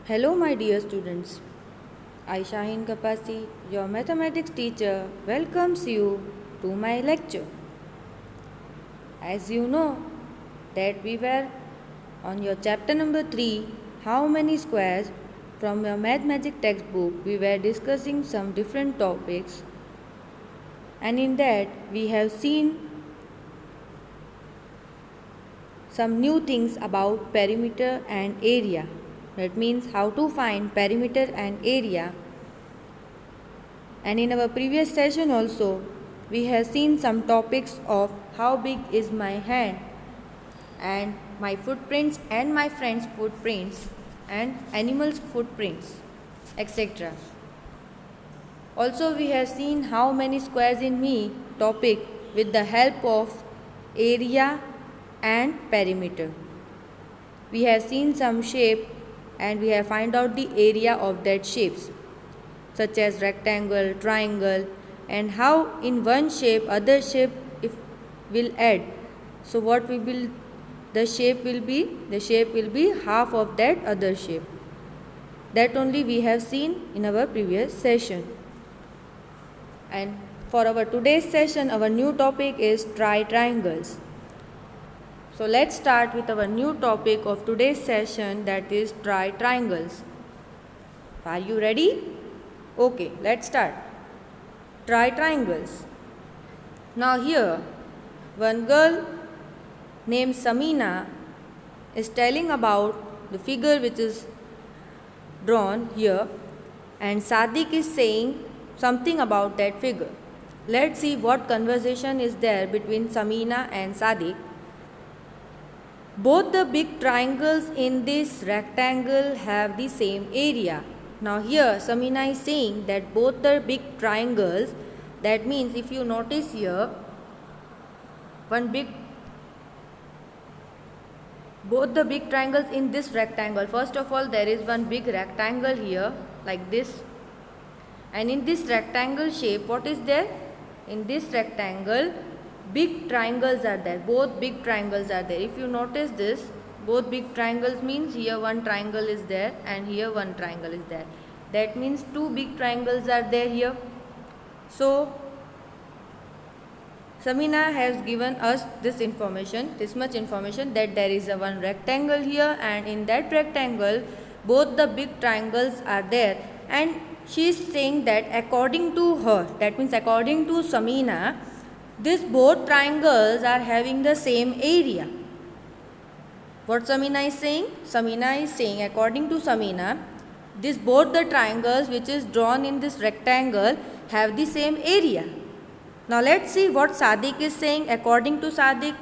Hello, my dear students. I, Shaheen Kapasi, your mathematics teacher, welcomes you to my lecture. As you know, that we were on your chapter number 3, How Many Squares, from your math magic textbook, we were discussing some different topics, and in that, we have seen some new things about perimeter and area. That means how to find perimeter and area. And in our previous session also, we have seen some topics of how big is my hand and my footprints and my friends' footprints and animals' footprints, etc. Also, we have seen how many squares in me topic with the help of area and perimeter. We have seen some shape and we have find out the area of that shapes, such as rectangle, triangle, and how in one shape other shape if will add. So what we will the shape will be? The shape will be half of that other shape. That only we have seen in our previous session. And for our today's session, our new topic is triangles. So let's start with our new topic of today's session, that is triangles. Are you ready? Okay, let's start. Triangles. Now here, one girl named Samina is telling about the figure which is drawn here, and Sadiq is saying something about that figure. Let's see what conversation is there between Samina and Sadiq. Both the big triangles in this rectangle have the same area. Now here Samina is saying that both the big triangles, that means if you notice here, both the big triangles in this rectangle, first of all there is one big rectangle here like this, and in this rectangle shape what is there? In this rectangle big triangles are there, both big triangles are there. If you notice this, both big triangles means here one triangle is there and here one triangle is there. That means two big triangles are there here. So Samina has given us this much information, that there is a one rectangle here, and in that rectangle both the big triangles are there, and she is saying that according to her, that means according to Samina, these both triangles are having the same area. What Samina is saying? Samina is saying, according to Samina, these both the triangles which is drawn in this rectangle have the same area. Now let's see what Sadiq is saying according to Sadiq.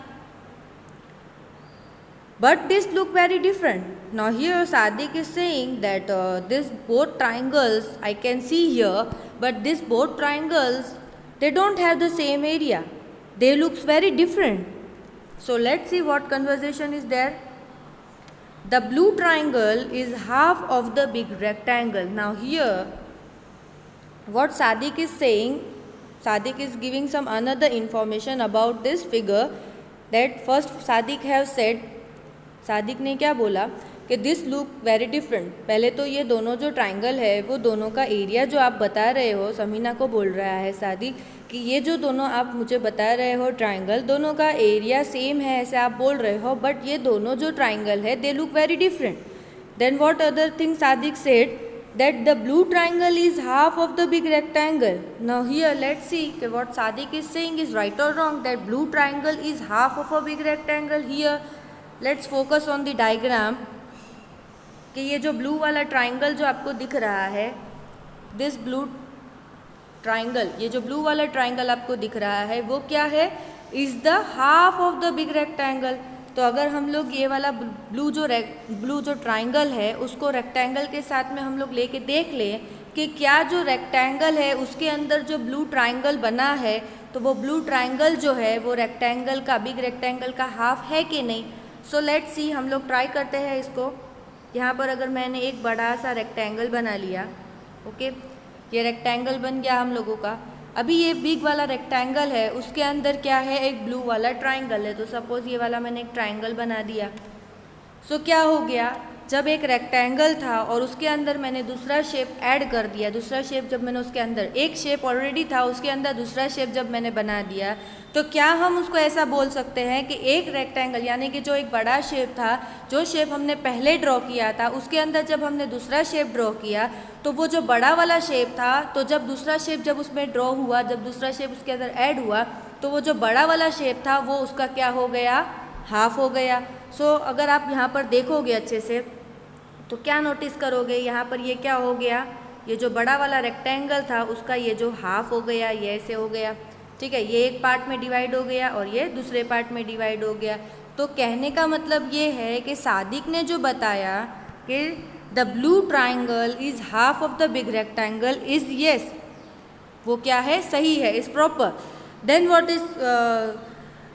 But this look very different. Now here Sadiq is saying that this both triangles I can see here, but these both triangles, they don't have the same area. They looks very different. So let's see what conversation is there. The blue triangle is half of the big rectangle. Now here what Sadiq is saying, Sadiq is giving some another information about this figure, that first Sadiq have said, Sadiq ने क्या बोला कि this look very different. पहले तो ये दोनों जो triangle है वो दोनों का एरिया जो आप बता रहे हो, समीना को बोल रहा है सादिक कि ये जो दोनों आप मुझे बता रहे हो ट्राइंगल, दोनों का एरिया सेम है ऐसे आप बोल रहे हो, बट ये दोनों जो ट्राइंगल है they look very different. Then what other thing Sadiq said, that the blue triangle is half of the big rectangle. Now here let's see what Sadiq is saying is right or wrong, that blue triangle is half of a big rectangle. Here let's focus on the diagram कि ये जो blue वाला triangle जो आपको दिख रहा है, this blue triangle, ये जो blue वाला triangle आपको दिख रहा है वो क्या है? is the half of the big rectangle. तो अगर हम लोग ये वाला ब्लू जो ट्राइंगल है उसको रेक्टेंगल के साथ में हम लोग लेके देख लें कि क्या जो रेक्टेंगल है उसके अंदर जो ब्लू ट्राइंगल बना है, तो वो ब्लू ट्राइंगल जो है वो रेक्टेंगल का, बिग रेक्टेंगल का हाफ है कि नहीं. सो लेट्स सी, हम लोग ट्राई करते हैं इसको. यहाँ पर अगर मैंने एक बड़ा सा रेक्टेंगल बना लिया, ओके, ये रेक्टेंगल बन गया हम लोगों का. अभी ये बिग वाला रेक्टेंगल है उसके अंदर क्या है? एक ब्लू वाला ट्राइंगल है. तो सपोज ये वाला मैंने एक ट्राइंगल बना दिया. सो क्या हो गया? जब एक रेक्टेंगल था और उसके अंदर मैंने दूसरा शेप ऐड कर दिया, दूसरा शेप जब मैंने उसके अंदर, एक शेप ऑलरेडी था उसके अंदर दूसरा शेप जब मैंने बना दिया, तो क्या हम उसको ऐसा बोल सकते हैं कि एक रेक्टेंगल यानी कि जो एक बड़ा शेप था, जो शेप हमने पहले ड्रॉ किया था उसके अंदर जब हमने दूसरा शेप ड्रॉ किया तो वो जो बड़ा वाला शेप था, तो जब दूसरा शेप जब उसमें ड्रॉ हुआ, जब दूसरा शेप उसके अंदर ऐड हुआ, तो वो जो बड़ा वाला शेप था वो उसका क्या हो गया, हाफ हो गया। सो अगर आप यहाँ पर देखोगे अच्छे से तो क्या नोटिस करोगे, यहाँ पर ये क्या हो गया, ये जो बड़ा वाला रेक्टेंगल था उसका ये जो हाफ हो गया, ये ऐसे हो गया, ठीक है, ये एक पार्ट में डिवाइड हो गया और ये दूसरे पार्ट में डिवाइड हो गया। तो कहने का मतलब ये है कि सादिक ने जो बताया कि the blue triangle is half of the big rectangle is yes, वो क्या है, सही है, is proper. Then what is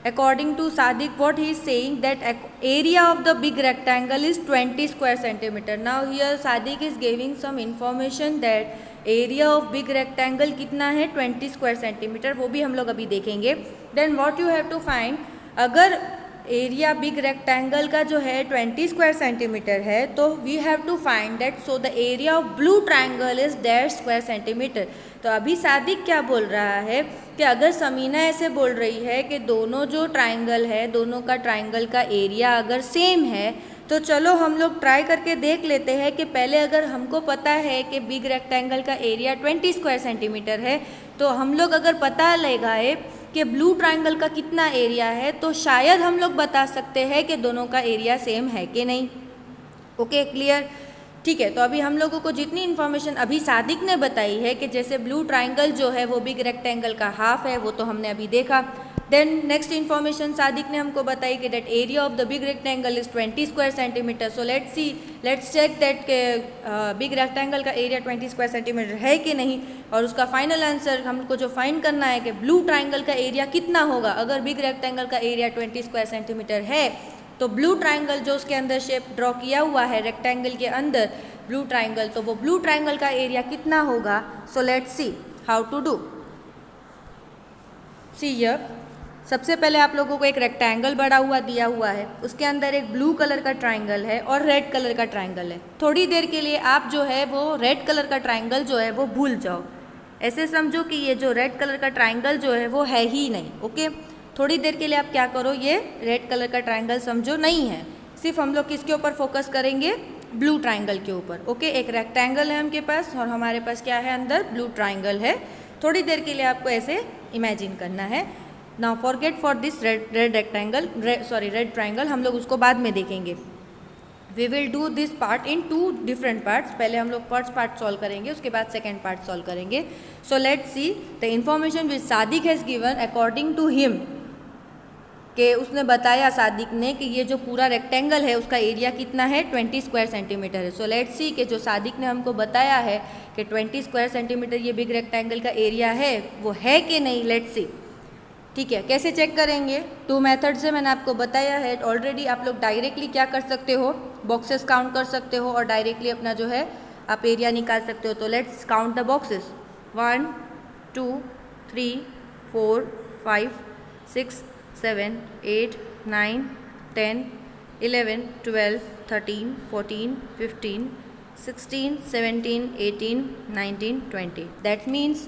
according to Sadiq, what he is saying that area of the big rectangle is 20 square centimeter. Now here Sadiq is giving some information that area of big rectangle कितना है, 20 square centimeter, वो भी हम लोग अभी देखेंगे। Then what you have to find, अगर area big rectangle का जो है 20 स्क्वायर सेंटीमीटर है, तो we have to find that so the area of blue triangle is डेढ़ स्क्वायर सेंटीमीटर। तो अभी सादिक क्या बोल रहा है कि अगर समीना ऐसे बोल रही है कि दोनों जो ट्राइंगल है, दोनों का ट्राइंगल का एरिया अगर सेम है, तो चलो हम लोग ट्राई करके देख लेते हैं कि पहले अगर हमको पता है कि बिग रेक्टेंगल का एरिया 20 स्क्वायर सेंटीमीटर है, तो हम लोग अगर पता लगाए कि ब्लू ट्राइंगल का कितना एरिया है, तो शायद हम लोग बता सकते हैं कि दोनों का एरिया सेम है कि नहीं। ओके, क्लियर, ठीक है। तो अभी हम लोगों को जितनी इन्फॉर्मेशन अभी सादिक ने बताई है कि जैसे ब्लू ट्राइंगल जो है वो बिग रेक्टेंगल का हाफ है, वो तो हमने अभी देखा। देन नेक्स्ट इन्फॉर्मेशन सादिक ने हमको बताई कि that area of the big rectangle is 20 square centimetre. So let's check that के बिग रेक्टेंगल का एरिया 20 स्क्वायर सेंटीमीटर है कि नहीं, और उसका फाइनल आंसर हमको जो फाइंड करना है कि ब्लू ट्राइंगल का एरिया कितना होगा। अगर बिग रेक्टेंगल का एरिया 20 स्क्वायर सेंटीमीटर है, तो ब्लू ट्राइंगल जो उसके अंदर शेप ड्रॉ किया हुआ है रेक्टेंगल के अंदर ब्लू ट्राइंगल, तो वो ब्लू ट्राइंगल का एरिया कितना होगा। So let's see how to do. See here, सबसे पहले आप लोगों को एक रेक्टेंगल बड़ा हुआ दिया हुआ है, उसके अंदर एक ब्लू कलर का ट्राइंगल है और रेड कलर का ट्राइंगल है। थोड़ी देर के लिए आप जो है वो रेड कलर का ट्राइंगल जो है वो भूल जाओ, ऐसे समझो कि ये जो रेड कलर का ट्राइंगल जो है वो है ही नहीं। ओके, थोड़ी देर के लिए आप क्या करो, ये रेड कलर का ट्राइंगल समझो नहीं है, सिर्फ हम लोग किसके ऊपर फोकस करेंगे, ब्लू ट्राइंगल के ऊपर। ओके, एक रेक्टेंगल है हमके पास और हमारे पास क्या है, अंदर ब्लू ट्राइंगल है। थोड़ी देर के लिए आपको ऐसे इमेजिन करना है। Now forget for this red triangle, हम लोग उसको बाद में देखेंगे। We will do this part in 2 different parts. पहले हम लोग फर्स्ट पार्ट सॉल्व करेंगे, उसके बाद सेकेंड पार्ट सॉल्व करेंगे। So let's see the information which Sadiq has given according to him, कि उसने बताया सादिक ने कि ये जो पूरा रेक्टेंगल है उसका एरिया कितना है, 20 स्क्वायर सेंटीमीटर है। सो लेट्स सी कि जो सादिक ने हमको बताया है कि 20 स्क्वायर सेंटीमीटर ये बिग रेक्टेंगल का एरिया है, वो है कि नहीं। लेट्स सी, ठीक है। कैसे चेक करेंगे, 2 मेथड से मैंने आपको बताया है ऑलरेडी। आप लोग डायरेक्टली क्या कर सकते हो, बॉक्सेस काउंट कर सकते हो और डायरेक्टली अपना जो है आप एरिया निकाल सकते हो। तो let's count the boxes, 1 2 3 4 5 6 7 8 9 10 11 12 13 14 15 16 17 18 19 20। That means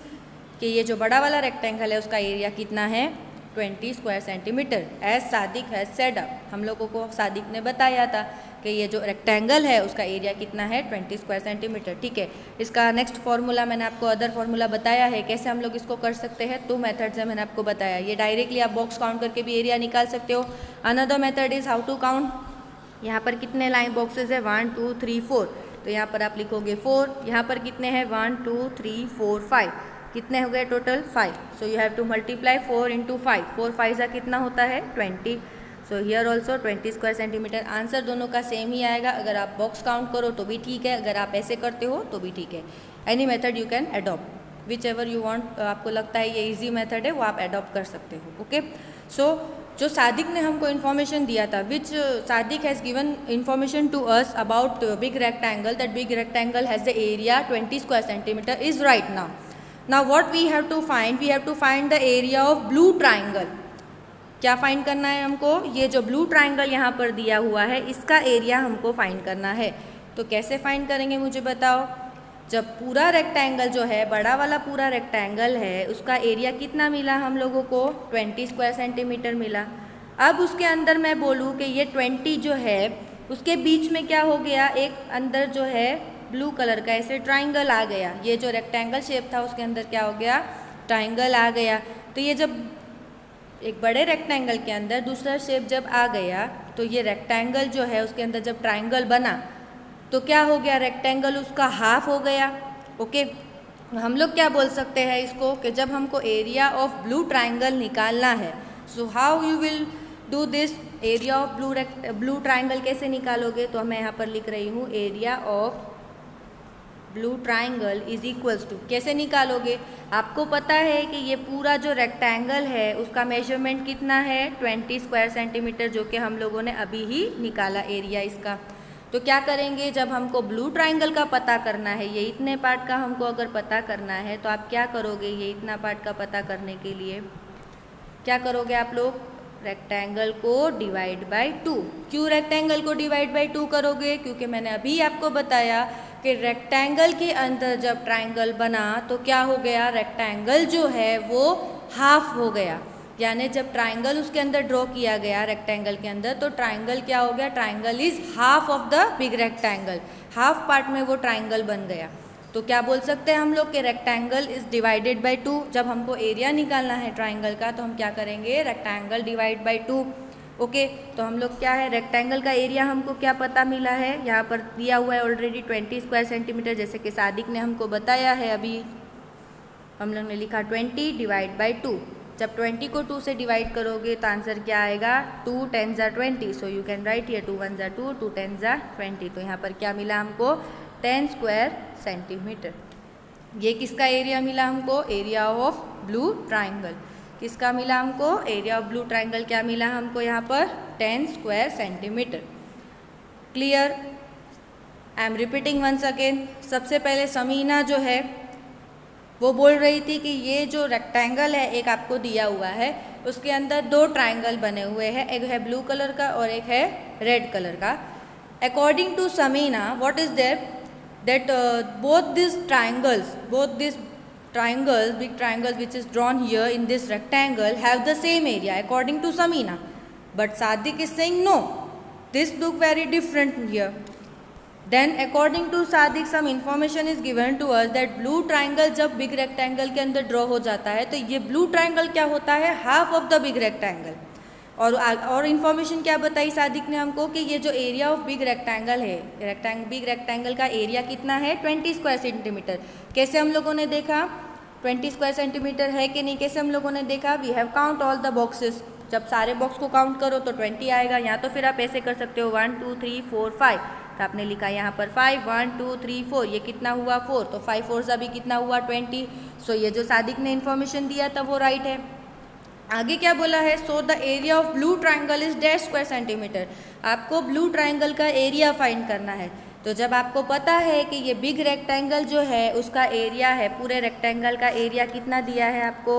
कि ये जो बड़ा वाला रेक्टेंगल है उसका एरिया कितना है, 20 square centimetre. As Sadiq has said up, हम लोगों को सादिक ने बताया था कि ये जो रेक्टेंगल है उसका एरिया कितना है, 20 स्क्वायर सेंटीमीटर। ठीक है, इसका नेक्स्ट फार्मूला मैंने आपको अदर फार्मूला बताया है, कैसे हम लोग इसको कर सकते हैं। 2 मेथड्स है मैंने आपको बताया। ये डायरेक्टली आप बॉक्स काउंट करके भी एरिया निकाल सकते हो। Another method is how to count. यहाँ पर कितने लाइन बॉक्सेस है, 1 2 3 4, तो यहाँ पर आप लिखोगे 4। यहाँ पर कितने हैं, 1 2 3 4 5, कितने हो गए total, 5। So you have to multiply 4 into 5, 4 5 का कितना होता है, 20। So here also 20 square centimetre. Answer दोनों का सेम ही आएगा। अगर आप बॉक्स काउंट करो तो भी ठीक है, अगर आप ऐसे करते हो तो भी ठीक है। Any method you can adopt, which ever you want. आपको लगता है ये इजी मेथड है, वो आप अडॉप्ट कर सकते हो। ओके, सो जो सादिक ने हमको इन्फॉर्मेशन दिया था, which Sadiq has given information to us about big rectangle, that big rectangle has the area 20 square centimetre is right now. Now what we have to find? We have to find the area of blue triangle. क्या find करना है हमको? ये जो blue triangle यहाँ पर दिया हुआ है इसका एरिया हमको फाइंड करना है। तो कैसे फाइंड करेंगे मुझे बताओ? जब पूरा रेक्टेंगल जो है, बड़ा वाला पूरा रेक्टेंगल है, उसका एरिया कितना मिला हम लोगों को? 20 स्क्वायर सेंटीमीटर मिला। अब उसके अंदर मैं बोलूँ कि ये 20 जो है उसके बीच में क्या हो गया, एक अंदर जो है ब्लू कलर का ऐसे ट्राइंगल आ गया। ये जो रेक्टेंगल शेप था उसके अंदर क्या हो गया? ट्राइंगल आ गया। तो ये जब एक बड़े रेक्टेंगल के अंदर दूसरा शेप जब आ गया तो ये रेक्टेंगल जो है उसके अंदर जब ट्राइंगल बना तो क्या हो गया? रेक्टेंगल उसका हाफ हो गया। ओके, हम लोग क्या बोल सकते हैं इसको कि जब हमको एरिया ऑफ ब्लू ट्राइंगल निकालना है, so how you will do this? Area of blue triangle कैसे निकालोगे? तो मैं यहाँ पर लिख रही हूँ area of blue triangle is equals to, कैसे निकालोगे? आपको पता है कि ये पूरा जो रेक्टेंगल है उसका मेजरमेंट कितना है? 20 स्क्वायर सेंटीमीटर, जो कि हम लोगों ने अभी ही निकाला एरिया इसका। तो क्या करेंगे, जब हमको ब्लू ट्राइंगल का पता करना है, ये इतने पार्ट का हमको अगर पता करना है तो आप क्या करोगे? ये इतना पार्ट का पता करने के लिए क्या करोगे आप लोग? रेक्टेंगल को डिवाइड बाय 2। क्यों रेक्टेंगल को डिवाइड बाय 2 करोगे? क्योंकि मैंने अभी आपको बताया कि रेक्टेंगल के अंदर जब ट्राइंगल बना तो क्या हो गया? रेक्टेंगल जो है वो हाफ हो गया। यानी जब ट्राइंगल उसके अंदर ड्रॉ किया गया रेक्टेंगल के अंदर, तो ट्राइंगल क्या हो गया? Triangle is half of the big rectangle, half part में वो ट्राइंगल बन गया। तो क्या बोल सकते हैं हम लोग कि रेक्टेंगल इज डिवाइडेड बाय 2। जब हमको एरिया निकालना है ट्राइंगल का तो हम क्या करेंगे? Rectangle divide by 2। ओके, तो हम लोग क्या है, रेक्टेंगल का एरिया हमको क्या पता मिला है? यहाँ पर दिया हुआ है ऑलरेडी 20 स्क्वायर सेंटीमीटर, जैसे कि सादिक ने हमको बताया है। अभी हम लोग ने लिखा 20 डिवाइड बाय 2। जब 20 को 2 से डिवाइड करोगे तो आंसर क्या आएगा? 2 10s are 20। So you can write here 2 1s are 2, 2 10s are 20। तो यहाँ पर क्या मिला हमको? 10 स्क्वायर सेंटीमीटर। ये किसका एरिया मिला हमको? Area of blue triangle. किसका मिला हमको? एरिया ऑफ ब्लू ट्राइंगल क्या मिला हमको यहाँ पर? 10 square centimetre. Clear? I am repeating once again. सबसे पहले समीना जो है वो बोल रही थी कि ये जो रेक्टेंगल है एक आपको दिया हुआ है, उसके अंदर 2 ट्राइंगल बने हुए हैं, एक है ब्लू कलर का और एक है रेड कलर का। According to Samina, what is there? that both these triangles, big triangles which is drawn here in this rectangle have the same area according to Samina. But Sadik is saying no, this look very different here. Then according to Sadik some information is given to us that blue triangle जब big rectangle के अंदर draw हो जाता है तो ये blue triangle क्या होता है? half of the big rectangle. और इन्फॉर्मेशन क्या बताई सादिक ने हमको कि ये जो एरिया ऑफ बिग रेक्टेंगल है, बिग रेक्टेंगल का एरिया कितना है? 20 स्क्वायर सेंटीमीटर। कैसे हम लोगों ने देखा 20 स्क्वायर सेंटीमीटर है कि नहीं? कैसे हम लोगों ने देखा? We have count all the boxes. जब सारे बॉक्स को काउंट करो तो 20 आएगा। या तो फिर आप ऐसे कर सकते हो 1 2 3 4 5। तो आपने लिखा यहाँ पर 5 1 2 3 4, ये कितना हुआ? 4। तो 5 4 सा भी कितना हुआ? 20। सो ये जो सादिक ने इन्फॉर्मेशन दिया था वो राइट है। आगे क्या बोला है? सो the area of blue triangle is dash square centimetre. आपको ब्लू ट्राइंगल का एरिया फाइंड करना है। तो जब आपको पता है कि ये बिग रेक्टेंगल जो है उसका एरिया है, पूरे रेक्टेंगल का एरिया कितना दिया है आपको?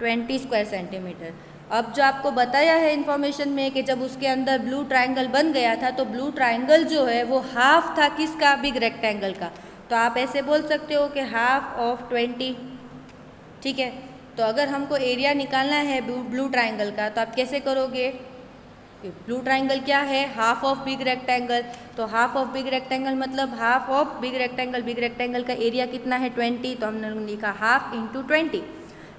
20 स्क्वायर सेंटीमीटर। अब जो आपको बताया है इन्फॉर्मेशन में कि जब उसके अंदर ब्लू ट्राइंगल बन गया था तो ब्लू ट्राइंगल जो है वो हाफ था किसका? बिग रेक्टेंगल का। तो आप ऐसे बोल सकते हो कि हाफ ऑफ 20। ठीक है, तो अगर हमको एरिया निकालना है ब्लू ट्राइंगल का तो आप कैसे करोगे? ब्लू ट्राइंगल क्या है? Half of big rectangle. तो हाफ ऑफ बिग रेक्टेंगल मतलब half of big rectangle. Big rectangle का एरिया कितना है? 20। तो हमने लिखा half into 20।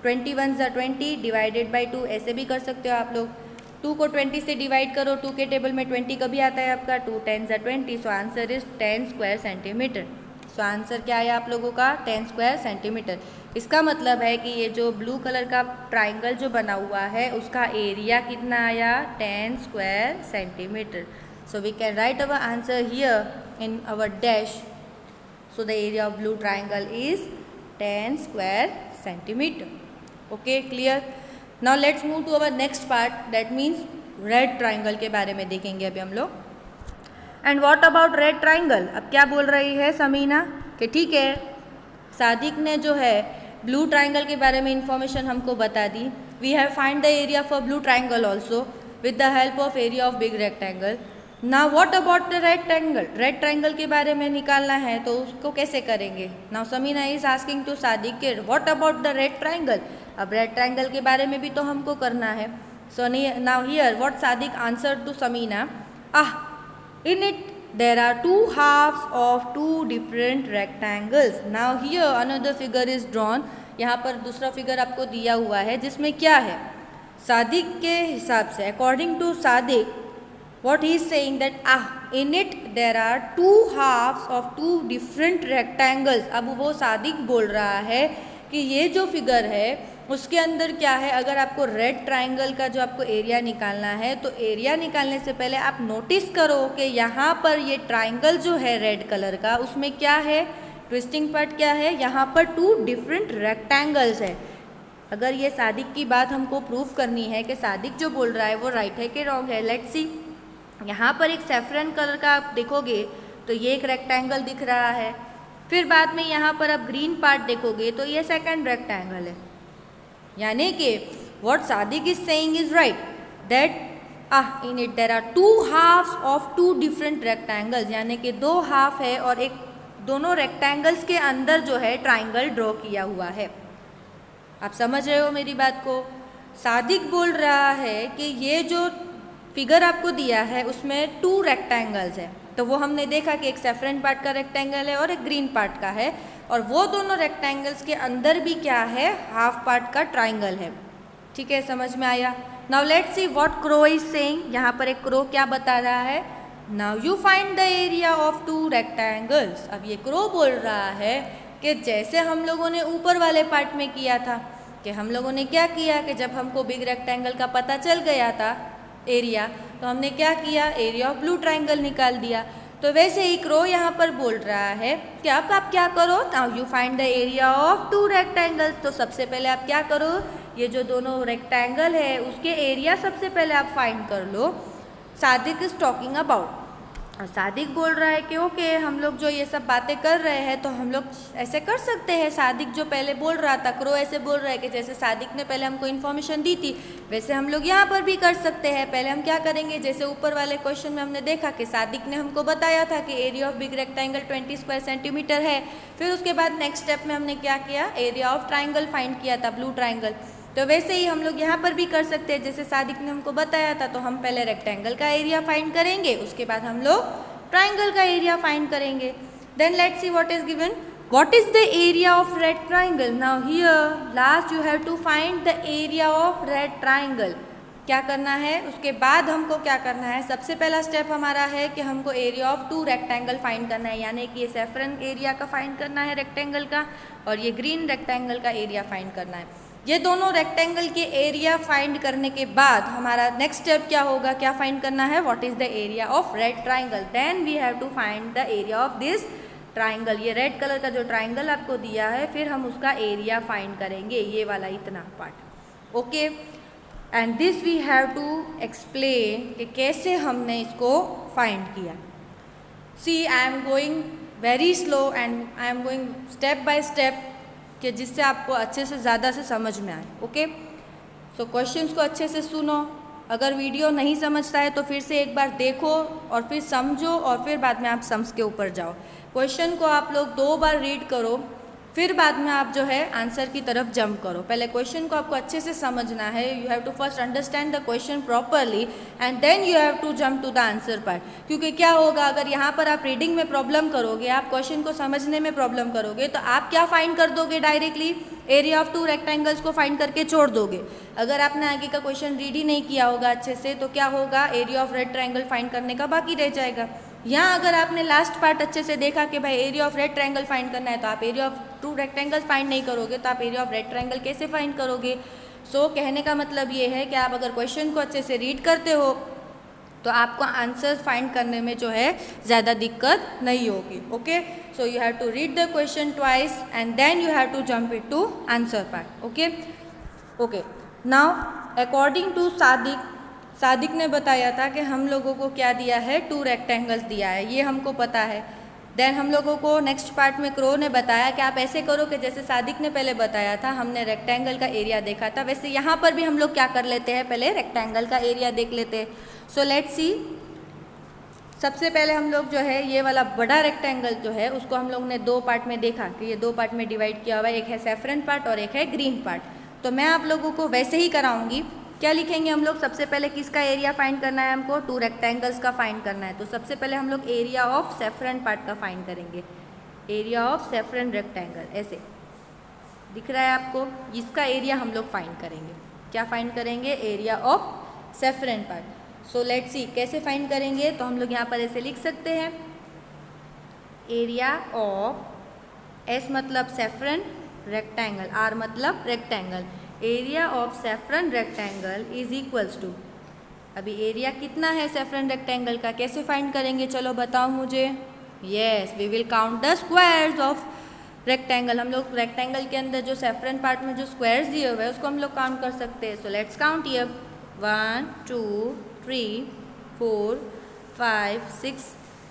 20 1s are 20 divided by 2। ऐसे भी कर सकते हो आप लोग। 2 को 20 से डिवाइड करो, 2 के टेबल में 20 कभी आता है आपका? 2 10s are 20। So answer is 10 square centimetre. So answer क्या आया आप लोगों का? 10 स्क्वायर सेंटीमीटर। इसका मतलब है कि ये जो ब्लू कलर का ट्राइंगल जो बना हुआ है उसका एरिया कितना आया? 10 square centimetre. So we can write our answer here in our dash. So the area of blue triangle is 10 square centimetre. Okay, clear? Now let's move to our next part, that means red triangle के बारे में देखेंगे अभी हम लोग। And what about red triangle? अब क्या बोल रही है समीना कि ठीक है, सादिक ने जो है ब्लू ट्राइंगल के बारे में इंफॉर्मेशन हमको बता दी, We have find the area for blue triangle also with the help of area of big rectangle. Now what about the rectangle? Red triangle के बारे में निकालना है तो उसको कैसे करेंगे? Now Samina is asking to Sadiq कि what about the red triangle? अब red triangle के बारे में भी तो हमको करना है. So now here what Sadiq answered to Samina, in it there are two halves of two different rectangles. Now here another figure is drawn. यहाँ पर दूसरा फिगर आपको दिया हुआ है जिसमें क्या है, सादिक के हिसाब से, according to Sadiq what he is saying that in it there are two halves of two different rectangles. अब वो सादिक बोल रहा है कि ये जो फिगर है उसके अंदर क्या है, अगर आपको रेड ट्राइंगल का जो आपको एरिया निकालना है तो एरिया निकालने से पहले आप नोटिस करो कि यहाँ पर ये ट्राइंगल जो है रेड कलर का उसमें क्या है, ट्विस्टिंग पार्ट क्या है, यहाँ पर टू डिफरेंट रेक्टेंगल्स है. अगर ये सादिक की बात हमको प्रूफ करनी है कि सादिक जो बोल रहा है वो राइट है कि रॉन्ग है, लेट्स सी. यहाँ पर एक सैफरन कलर का आप देखोगे तो ये एक रेक्टेंगल दिख रहा है, फिर बाद में यहाँ पर आप ग्रीन पार्ट देखोगे तो ये सेकंड रेक्टेंगल है. यानी कि what Sadiq is saying is right that in it there are two halfs of two different rectangles, यानी कि दो हाफ है और एक दोनों रेक्टेंगल्स के अंदर जो है ट्राइंगल ड्रॉ किया हुआ है. आप समझ रहे हो मेरी बात को? सादिक बोल रहा है कि ये जो फिगर आपको दिया है उसमें टू रेक्टेंगल्स है, तो वो हमने देखा कि एक सैफरन पार्ट का रेक्टेंगल है और एक ग्रीन पार्ट का है, और वो दोनों रेक्टेंगल्स के अंदर भी क्या है, हाफ पार्ट का ट्राइंगल है. ठीक है, समझ में आया? Now let's see what crow is saying. यहाँ पर एक क्रो क्या बता रहा है, now you find the area of to rectangles. अब ये क्रो बोल रहा है कि जैसे हम लोगों ने ऊपर वाले पार्ट में किया था कि हम लोगों ने क्या किया कि जब हमको बिग रेक्टेंगल का पता चल गया था एरिया, तो हमने क्या किया, एरिया ऑफ ब्लू ट्राइंगल निकाल दिया. तो वैसे ही क्रो यहाँ पर बोल रहा है कि अब आप क्या करो, now you find the area of to rectangles. तो सबसे पहले आप क्या करो, ये जो दोनों रेक्टेंगल है उसके एरिया सबसे पहले आप फाइंड कर लो. सादिक इज टॉकिंग अबाउट, और सादिक बोल रहा है कि ओके हम लोग जो ये सब बातें कर रहे हैं तो हम लोग ऐसे कर सकते हैं. सादिक जो पहले बोल रहा था, क्रो ऐसे बोल रहा है कि जैसे सादिक ने पहले हमको इन्फॉर्मेशन दी थी वैसे हम लोग यहाँ पर भी कर सकते हैं. पहले हम क्या करेंगे, जैसे ऊपर वाले क्वेश्चन में हमने देखा कि सादिक ने हमको बताया था कि area of big rectangle 20 square centimetre है. फिर उसके बाद नेक्स्ट स्टेप में हमने क्या किया, एरिया ऑफ ट्राइंगल फाइंड किया था, ब्लू ट्राइंगल. तो वैसे ही हम लोग यहाँ पर भी कर सकते हैं, जैसे सादिक ने हमको बताया था. तो हम पहले रेक्टेंगल का एरिया फाइंड करेंगे, उसके बाद हम लोग ट्राइंगल का एरिया फाइंड करेंगे. Then let's see what is given, what is the area of red triangle. Now here last you have to find the area of red triangle. क्या करना है, उसके बाद हमको क्या करना है, सबसे पहला स्टेप हमारा है कि हमको area of two rectangle find करना है, यानी कि ये सैफरन एरिया का फाइंड करना है रेक्टेंगल का, और ये ग्रीन रेक्टेंगल का एरिया फाइंड करना है. ये दोनों रेक्टेंगल के एरिया फाइंड करने के बाद हमारा नेक्स्ट स्टेप क्या होगा, क्या फाइंड करना है, what is the area of red triangle. Then we have to find the area of this triangle. ये रेड कलर का जो ट्राइंगल आपको दिया है फिर हम उसका एरिया फाइंड करेंगे, ये वाला इतना part. Okay, and this we have to explain कि कैसे हमने इसको फाइंड किया. See I am going very slow and I am going step by step कि जिससे आपको अच्छे से ज़्यादा से समझ में आए. ओके, सो क्वेश्चंस को अच्छे से सुनो. अगर वीडियो नहीं समझता है तो फिर से एक बार देखो और फिर समझो और फिर बाद में आप सम्स के ऊपर जाओ. क्वेश्चन को आप लोग 2 बार रीड करो, फिर बाद में आप जो है आंसर की तरफ जंप करो. पहले क्वेश्चन को आपको अच्छे से समझना है. You have to first understand the question properly and then you have to jump to the answer part. क्योंकि क्या होगा, अगर यहाँ पर आप रीडिंग में प्रॉब्लम करोगे, आप क्वेश्चन को समझने में प्रॉब्लम करोगे, तो आप क्या फाइंड कर दोगे, directly area of to rectangles को फाइंड करके छोड़ दोगे. अगर आपने आगे का क्वेश्चन रीड ही नहीं किया होगा अच्छे से तो क्या होगा, area of red triangle find करने का बाकी रह जाएगा. यहाँ अगर आपने लास्ट पार्ट अच्छे से देखा कि भाई area of red triangle find करना है, तो आप area of to rectangles find नहीं करोगे तो आप एरिया ऑफ रेड ट्राइंगल कैसे फाइंड करोगे. सो कहने का मतलब ये है कि आप अगर क्वेश्चन को अच्छे से रीड करते हो तो आपको आंसर फाइंड करने में जो है ज़्यादा दिक्कत नहीं होगी. Okay, so you have to read the question twice and then you have to jump it to answer part. Okay okay, now according to Sadiq ने बताया था कि हम लोगों को क्या दिया है, 2 रेक्टेंगल्स दिया है, ये हमको पता है. देन हम लोगों को नेक्स्ट पार्ट में क्रो ने बताया कि आप ऐसे करो कि जैसे सादिक ने पहले बताया था, हमने रेक्टेंगल का एरिया देखा था, वैसे यहाँ पर भी हम लोग क्या कर लेते हैं, पहले रेक्टेंगल का एरिया देख लेते हैं। सो लेट्स सी, सबसे पहले हम लोग जो है ये वाला बड़ा रेक्टेंगल जो है उसको हम लोग ने दो पार्ट में देखा कि ये दो पार्ट में डिवाइड किया हुआ है, एक है सैफरन पार्ट और एक है ग्रीन पार्ट। तो मैं आप लोगों को वैसे ही कराऊंगी। क्या लिखेंगे हम लोग, सबसे पहले किसका एरिया फाइंड करना है हमको, टू रेक्टेंगल्स का फाइंड करना है। तो सबसे पहले हम लोग एरिया ऑफ सैफरन पार्ट का फाइंड करेंगे, एरिया ऑफ सैफरन रेक्टेंगल, ऐसे दिख रहा है आपको, इसका एरिया हम लोग फाइंड करेंगे। क्या फाइंड करेंगे, area of saffron part. So let's सी कैसे फाइंड करेंगे। तो हम लोग यहाँ पर ऐसे लिख सकते हैं, एरिया ऑफ, एस मतलब सैफरन, रेक्टेंगल, आर मतलब rectangle, area of saffron rectangle is equals to, अभी एरिया कितना है सैफरन रेक्टेंगल का, कैसे फाइंड करेंगे, चलो बताओ मुझे। Yes, we will count the squares of rectangle. हम लोग रेक्टेंगल के अंदर जो सैफरन पार्ट में जो स्क्वायर्स दिए हुए हैं उसको हम लोग काउंट कर सकते हैं। सो लेट्स काउंट हियर, 1 2 3 4 5 6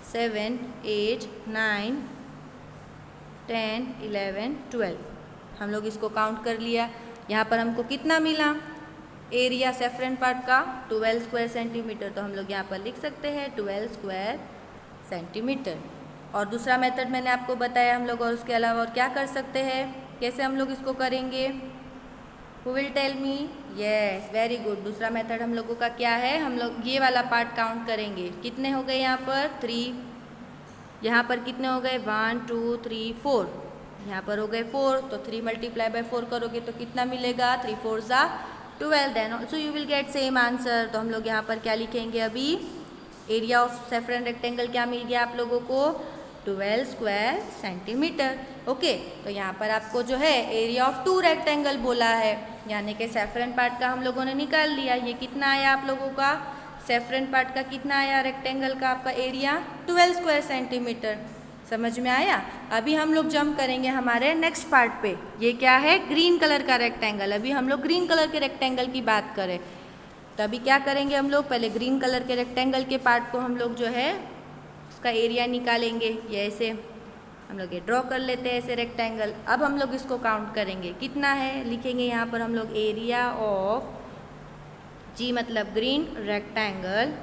7 8 9 10 11 12, हम लोग इसको काउंट कर लिया। यहाँ पर हमको कितना मिला, एरिया सैफरन पार्ट का 12 स्क्वायर सेंटीमीटर। तो हम लोग यहाँ पर लिख सकते हैं 12 स्क्वायर सेंटीमीटर। और दूसरा मेथड मैंने आपको बताया हम लोग, और उसके अलावा और क्या कर सकते हैं, कैसे हम लोग इसको करेंगे, who will tell me. Yes, very good. दूसरा मेथड हम लोगों का क्या है, हम लोग ये वाला पार्ट काउंट करेंगे, कितने हो गए यहाँ पर 3, यहाँ पर कितने हो गए 1 2 3 4, यहाँ पर हो गए 4, तो 3 मल्टीप्लाई बाय 4 करोगे तो कितना मिलेगा, 3 4 ज़ा 12, then also you will get same answer. तो हम लोग यहाँ पर क्या लिखेंगे, अभी एरिया ऑफ सैफरन रेक्टेंगल क्या मिल गया आप लोगों को, 12 स्क्वायर सेंटीमीटर। ओके, तो यहाँ पर आपको जो है एरिया ऑफ टू रेक्टेंगल बोला है, यानी कि सैफरन पार्ट का हम लोगों ने निकाल लिया। ये कितना आया आप लोगों का, सैफरन पार्ट का कितना आया, रेक्टेंगल का आपका एरिया 12 स्क्वायर सेंटीमीटर। समझ में आया। अभी हम लोग जंप करेंगे हमारे नेक्स्ट पार्ट पे। ये क्या है, ग्रीन कलर का रेक्टेंगल। अभी हम लोग ग्रीन कलर के रेक्टेंगल की बात करें तो अभी क्या करेंगे हम लोग, पहले ग्रीन कलर के रेक्टेंगल के पार्ट को हम लोग जो है उसका एरिया निकालेंगे। ये ऐसे हम लोग ये ड्रॉ कर लेते हैं ऐसे रेक्टेंगल। अब हम लोग इसको काउंट करेंगे, कितना है, लिखेंगे यहाँ पर हम लोग एरिया ऑफ, जी मतलब green rectangle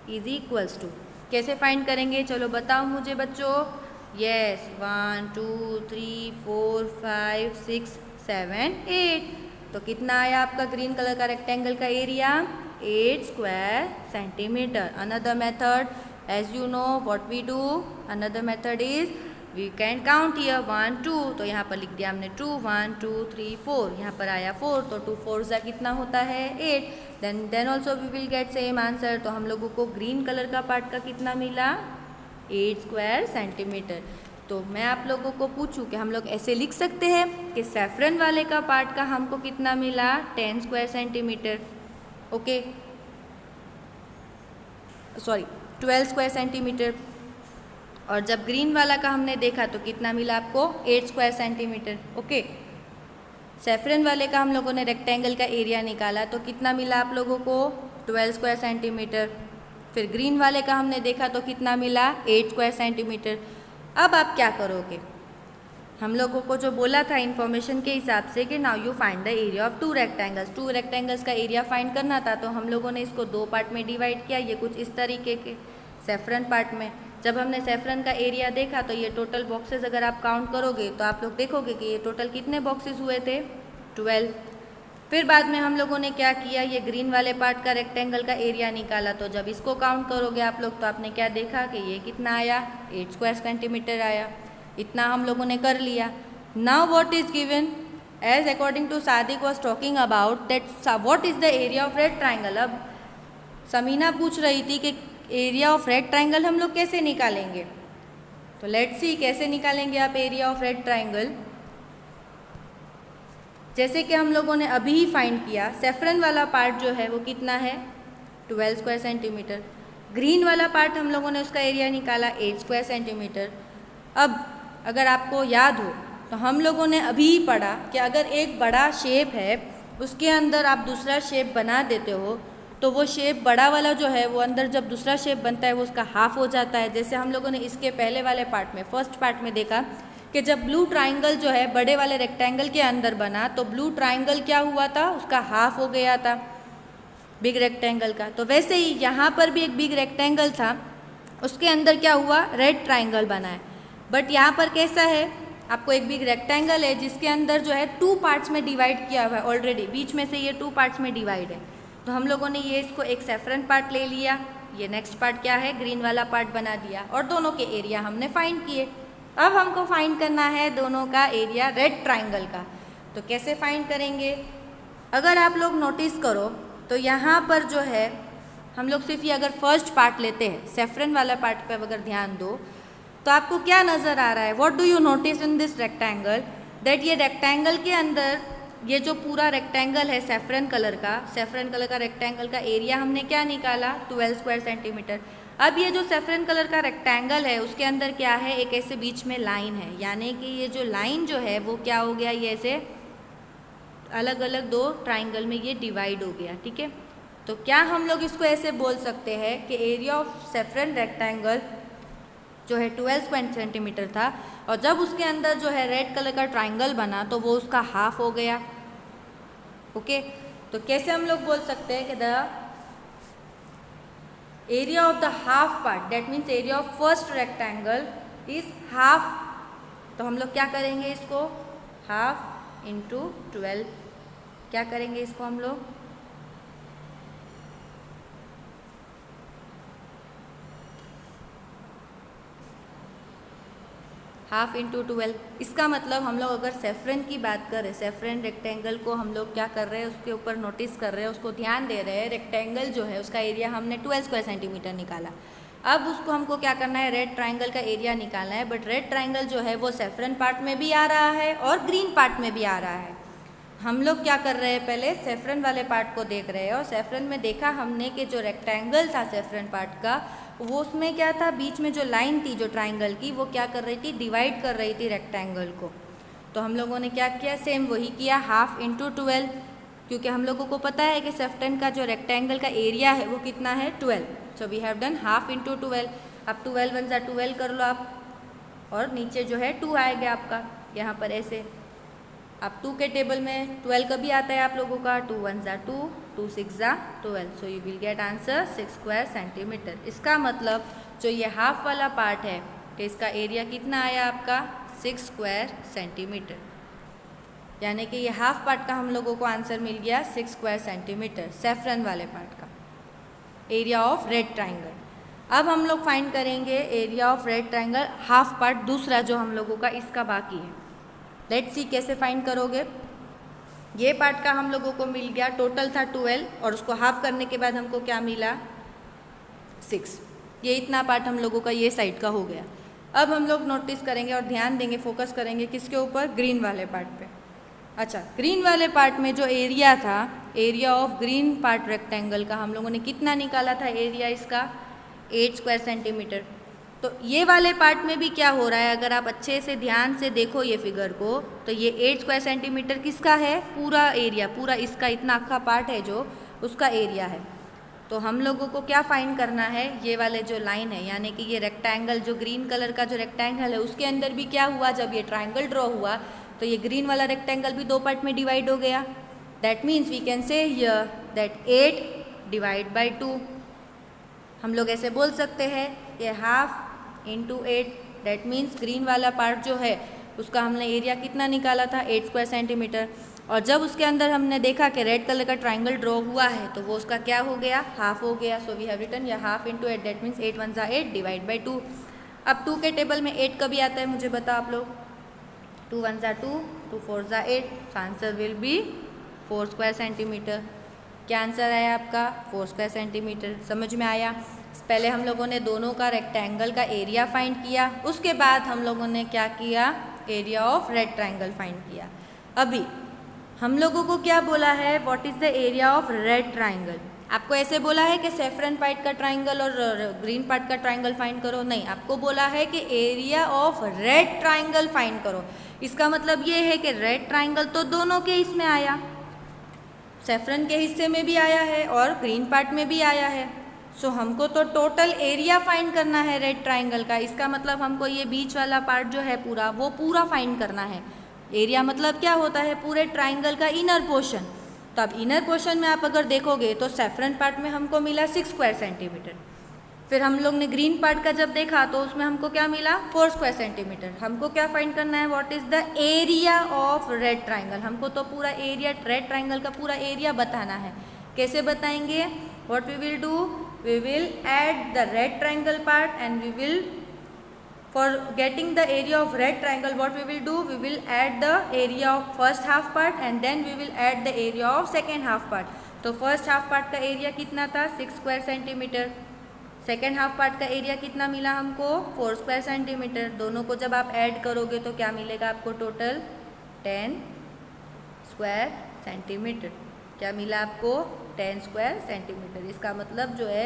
is equals to, कैसे फाइंड करेंगे, चलो बताओ मुझे बच्चों। यस, 1 2 3 4 5 6 7 8, तो कितना आया आपका ग्रीन कलर का रेक्टेंगल का area, 8 square centimetre. Another method, as you know what we do, another method is we can count here 1 2, तो यहाँ पर लिख दिया हमने 2, 1 2 3 4, यहाँ पर आया 4, तो 2 4 ज़ा कितना होता है 8, then also we will get same answer. तो हम लोगों को ग्रीन कलर का पार्ट का कितना मिला, 8 स्क्वायर सेंटीमीटर। तो मैं आप लोगों को पूछूं कि हम लोग ऐसे लिख सकते हैं कि सैफरन वाले का पार्ट का हमको कितना मिला, 10 square centimetre, okay sorry 12 square centimetre. और जब ग्रीन वाला का हमने देखा तो कितना मिला आपको, 8 स्क्वायर सेंटीमीटर। ओके, सैफरन वाले का हम लोगों ने रेक्टेंगल का एरिया निकाला तो कितना मिला आप लोगों को, 12 स्क्वायर सेंटीमीटर। फिर ग्रीन वाले का हमने देखा तो कितना मिला, 8 स्क्वायर सेंटीमीटर। अब आप क्या करोगे, हम लोगों को जो बोला था इन्फॉर्मेशन के हिसाब से कि now you find the area of to rectangles का एरिया फाइंड करना था, तो हम लोगों ने इसको दो पार्ट में डिवाइड किया। ये कुछ इस तरीके के सैफरन पार्ट में, जब हमने सैफरन का एरिया देखा तो ये टोटल बॉक्सेस अगर आप काउंट करोगे तो आप लोग देखोगे कि ये टोटल कितने बॉक्सेस हुए थे, 12। फिर बाद में हम लोगों ने क्या किया, ये ग्रीन वाले पार्ट का रेक्टेंगल का एरिया निकाला। तो जब इसको काउंट करोगे आप लोग तो आपने क्या देखा कि ये कितना आया, 8 स्क्वायर सेंटीमीटर आया। इतना हम लोगों ने कर लिया। Now what is given, as according to Sadiq was talking about that what is the area of red triangle. अब समीना पूछ रही थी कि एरिया ऑफ रेड ट्राइंगल हम लोग कैसे निकालेंगे, तो लेट्स सी कैसे निकालेंगे आप एरिया ऑफ रेड ट्राइंगल। जैसे कि हम लोगों ने अभी ही फाइंड किया, सैफरन वाला पार्ट जो है वो कितना है, 12 स्क्वायर सेंटीमीटर। ग्रीन वाला पार्ट हम लोगों ने उसका एरिया निकाला 8 स्क्वायर सेंटीमीटर। अब अगर आपको याद हो तो हम लोगों ने अभी ही पढ़ा कि अगर एक बड़ा शेप है उसके अंदर आप दूसरा शेप बना देते हो तो वो शेप बड़ा वाला जो है वो अंदर जब दूसरा शेप बनता है वो उसका हाफ हो जाता है। जैसे हम लोगों ने इसके पहले वाले पार्ट में, फर्स्ट पार्ट में देखा कि जब ब्लू ट्राइंगल जो है बड़े वाले रेक्टेंगल के अंदर बना तो ब्लू ट्राइंगल क्या हुआ था, उसका हाफ हो गया था बिग रेक्टेंगल का। तो वैसे ही यहाँ पर भी एक बिग रेक्टेंगल था, उसके अंदर क्या हुआ, रेड ट्राइंगल बना है। बट यहाँ पर कैसा है, आपको एक बिग रेक्टेंगल है जिसके अंदर जो है 2 पार्ट्स में डिवाइड किया हुआ है ऑलरेडी, बीच में से ये 2 पार्ट्स में डिवाइड है। तो हम लोगों ने ये इसको एक सेफ्रन पार्ट ले लिया, ये नेक्स्ट पार्ट क्या है, ग्रीन वाला पार्ट बना दिया, और दोनों के एरिया हमने फाइंड किए। अब हमको फाइंड करना है दोनों का एरिया रेड ट्राइंगल का। तो कैसे फाइंड करेंगे, अगर आप लोग नोटिस करो तो यहाँ पर जो है हम लोग सिर्फ ये अगर फर्स्ट पार्ट लेते हैं, सेफ्रन वाला पार्ट पे अगर ध्यान दो तो आपको क्या नज़र आ रहा है, what do you notice in this rectangle, that ये रेक्टेंगल के अंदर ये जो पूरा रेक्टेंगल है सेफ्रन कलर का रेक्टेंगल का एरिया हमने क्या निकाला, 12 स्क्वायर सेंटीमीटर। अब ये जो सेफ्रन कलर का रेक्टेंगल है उसके अंदर क्या है, एक ऐसे बीच में लाइन है, यानी कि ये जो लाइन जो है वो क्या हो गया, ये ऐसे अलग अलग 2 ट्राइंगल में ये डिवाइड हो गया, ठीक है। तो क्या हम लोग इसको ऐसे बोल सकते हैं कि एरिया ऑफ सेफ्रन रेक्टेंगल जो है 12 स्क्वायर सेंटीमीटर था, और जब उसके अंदर जो है रेड कलर का ट्राइंगल बना तो वो उसका हाफ हो गया। ओके, तो कैसे हम लोग बोल सकते हैं कि the area of the half part, that means area of first rectangle is half. तो हम लोग क्या करेंगे इसको, हाफ इंटू 12, क्या करेंगे इसको हम लोग, हाफ इंटू 12। इसका मतलब हम लोग अगर सेफ्रन की बात करें, सेफ्रन रेक्टेंगल को हम लोग क्या कर रहे हैं, उसके ऊपर नोटिस कर रहे हैं, उसको ध्यान दे रहे हैं। रेक्टेंगल जो है उसका एरिया हमने 12 स्क्वायर सेंटीमीटर निकाला। अब उसको हमको क्या करना है, रेड ट्राइंगल का एरिया निकालना है। बट रेड ट्राइंगल जो है वो सेफ्रन पार्ट में भी आ रहा है और ग्रीन पार्ट में भी आ रहा है। हम लोग क्या कर रहे हैं, पहले सेफ्रन वाले पार्ट को देख रहे हैं, और सेफ्रन में देखा हमने कि जो रेक्टेंगल था सेफ्रन पार्ट का, वो उसमें क्या था, बीच में जो लाइन थी जो ट्राइंगल की, वो क्या कर रही थी, डिवाइड कर रही थी रेक्टेंगल को। तो हम लोगों ने क्या किया, सेम वही किया, हाफ इंटू 12, क्योंकि हम लोगों को पता है कि सेफ्रन का जो रेक्टेंगल का एरिया है वो कितना है, 12। So we have done half into 12। अब 12 1 × 12 कर लो आप, और नीचे जो है 2 आएगा आपका यहाँ पर ऐसे। अब 2 के टेबल में 12 कभी आता है आप लोगों का, 2 1 × 2, 2 6 × 12, so you will get answer 6 square centimetre. इसका मतलब जो ये हाफ वाला पार्ट है कि इसका एरिया कितना आया आपका, 6 स्क्वायर सेंटीमीटर, यानी कि ये हाफ पार्ट का हम लोगों को आंसर मिल गया 6 स्क्वायर सेंटीमीटर, सेफ्रन वाले पार्ट का एरिया ऑफ रेड ट्राइंगल। अब हम लोग फाइंड करेंगे area of red triangle half part दूसरा जो हम लोगों का इसका बाकी है। लेट्स सी कैसे फाइंड करोगे। ये पार्ट का हम लोगों को मिल गया, टोटल था 12, और उसको हाफ करने के बाद हमको क्या मिला, 6। ये इतना पार्ट हम लोगों का ये साइड का हो गया। अब हम लोग नोटिस करेंगे और ध्यान देंगे, फोकस करेंगे किसके ऊपर, ग्रीन वाले पार्ट पे। अच्छा, ग्रीन वाले पार्ट में जो एरिया था, area of green part rectangle का हम लोगों ने कितना निकाला था एरिया इसका, 8 स्क्वायर सेंटीमीटर। तो ये वाले पार्ट में भी क्या हो रहा है, अगर आप अच्छे से ध्यान से देखो ये फिगर को, तो ये 8 स्क्वायर सेंटीमीटर किसका है, पूरा एरिया, पूरा इसका इतना अक्खा पार्ट है जो उसका एरिया है। तो हम लोगों को क्या फाइंड करना है, ये वाले जो लाइन है, यानी कि ये रेक्टेंगल जो ग्रीन कलर का जो रेक्टेंगल है उसके अंदर भी क्या हुआ, जब ये ट्राइंगल ड्रॉ हुआ तो ये ग्रीन वाला रेक्टेंगल भी 2 पार्ट में डिवाइड हो गया। That means we can say here that 8 divide by 2। हम लोग ऐसे बोल सकते हैं ये half into 8, that means green वाला पार्ट जो है उसका हमने एरिया कितना निकाला था, 8 स्क्वायर सेंटीमीटर। और जब उसके अंदर हमने देखा कि रेड कलर का ट्राइंगल ड्रॉ हुआ है तो वो उसका क्या हो गया, हाफ हो गया। सो वी हैव रिटन या half into 8, that means 8 1 × 8 divide by 2। अब 2 के टेबल में 8 कभी आता है मुझे बताओ आप लोग, 2 1 × 2, 2 4 × 8, answer will be 4 square centimetre. क्या आंसर आया आपका, 4 स्क्वायर सेंटीमीटर। समझ में आया। पहले हम लोगों ने दोनों का रेक्टेंगल का एरिया फाइंड किया, उसके बाद हम लोगों ने क्या किया, area of red triangle find किया। अभी हम लोगों को क्या बोला है, what is the area of red triangle. आपको ऐसे बोला है कि सेफ्रन पार्ट का ट्राइंगल और ग्रीन पार्ट का ट्राइंगल फाइंड करो, नहीं, आपको बोला है कि area of red triangle find करो। इसका मतलब ये है कि रेड ट्राइंगल तो दोनों के इसमें आया, सेफ्रन के हिस्से में भी आया है और ग्रीन पार्ट में भी आया है। सो हमको तो टोटल एरिया फाइंड करना है रेड ट्राइंगल का। इसका मतलब हमको ये बीच वाला पार्ट जो है पूरा, वो पूरा फाइंड करना है। एरिया मतलब क्या होता है, पूरे ट्राइंगल का इनर पोर्शन। तो अब इनर पोर्शन में आप अगर देखोगे तो सेफ्रन पार्ट में हमको मिला 6 स्क्वायर सेंटीमीटर। फिर हम लोग ने ग्रीन पार्ट का जब देखा तो उसमें हमको क्या मिला, 4 स्क्वायर सेंटीमीटर। हमको क्या फाइंड करना है, what is the area of red triangle. हमको तो पूरा एरिया, रेड ट्राइंगल का पूरा एरिया बताना है। कैसे बताएंगे, what we will do, we will add the red triangle part and we will, for getting the area of red triangle, what we will do, we will add the area of first half part and then we will add the area of second half part. तो first half part का area कितना था, 6 square centimetre. Second half part का area कितना मिला हमको, 4 square centimetre. दोनों को जब आप ऐड करोगे तो क्या मिलेगा आपको, टोटल 10 स्क्वायर सेंटीमीटर। क्या मिला आपको, 10 स्क्वायर सेंटीमीटर। इसका मतलब जो है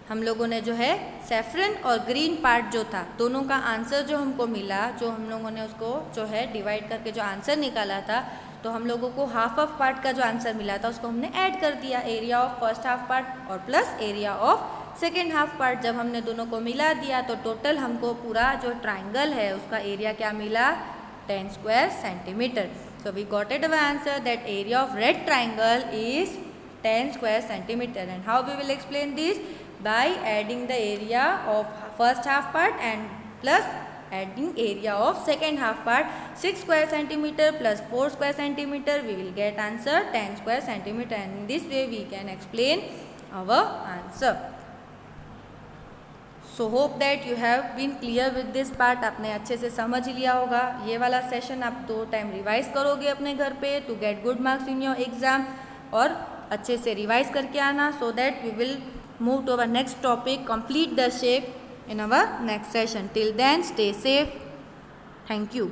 हम लोगों ने जो है सेफ्रन और ग्रीन पार्ट जो था, दोनों का आंसर जो हमको मिला, जो हम लोगों ने उसको जो है डिवाइड करके जो आंसर निकाला था, तो हम लोगों को हाफ ऑफ पार्ट का जो आंसर मिला था उसको हमने ऐड कर दिया, area of first half part और plus area of second half part. जब हमने दोनों को मिला दिया तो टोटल हमको पूरा जो ट्राइंगल है उसका एरिया क्या मिला, 10 square centimetre. So we got it our answer that area of red triangle is 10 square centimeter. And how we will explain this? By adding the area of first half part and plus adding area of second half part. 6 square centimeter plus 4 square centimeter, we will get answer 10 square centimeter. And in this way we can explain our answer. So hope that you have been clear with this part. आपने अच्छे से समझ लिया होगा। ये वाला session आप 2 time revise करोगे अपने घर पे to get good marks in your exam, और अच्छे से रिवाइज करके आना, so that we will move to our next topic, complete the shape in our next session. Till then stay safe, thank you.